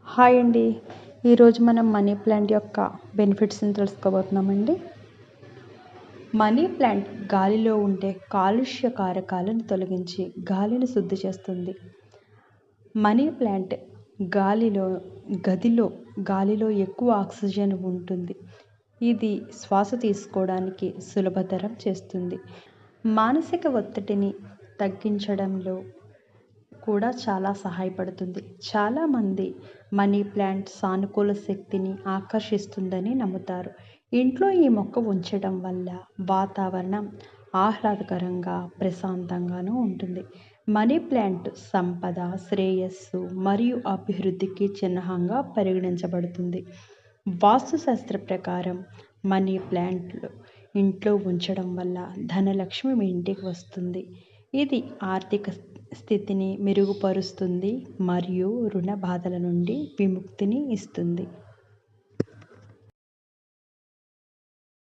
Hi అండి. ఈరోజు మనం మనీ ప్లాంట్ యొక్క బెనిఫిట్స్ని తెలుసుకోబోతున్నామండి. మనీ ప్లాంట్ గాలిలో ఉండే కాలుష్య కారకాలను తొలగించి గాలిని శుద్ధి చేస్తుంది. మనీ ప్లాంట్ గాలిలో ఎక్కువ ఆక్సిజన్ ఉంటుంది. ఇది శ్వాస తీసుకోవడానికి సులభతరం చేస్తుంది. మానసిక ఒత్తిడిని తగ్గించడంలో కూడా చాలా సహాయపడుతుంది. చాలామంది మనీ ప్లాంట్ సానుకూల శక్తిని ఆకర్షిస్తుందని నమ్ముతారు. ఇంట్లో ఈ మొక్క ఉంచడం వల్ల వాతావరణం ఆహ్లాదకరంగా, ప్రశాంతంగానూ ఉంటుంది. మనీ ప్లాంట్ సంపద, శ్రేయస్సు మరియు అభివృద్ధికి చిహ్నంగా పరిగణించబడుతుంది. వాస్తుశాస్త్ర ప్రకారం మనీ ప్లాంట్లు ఇంట్లో ఉంచడం వల్ల ధనలక్ష్మి మీ ఇంటికి వస్తుంది. ఇది ఆర్థిక స్థితిని మెరుగుపరుస్తుంది మరియు రుణ బాధల నుండి విముక్తిని ఇస్తుంది.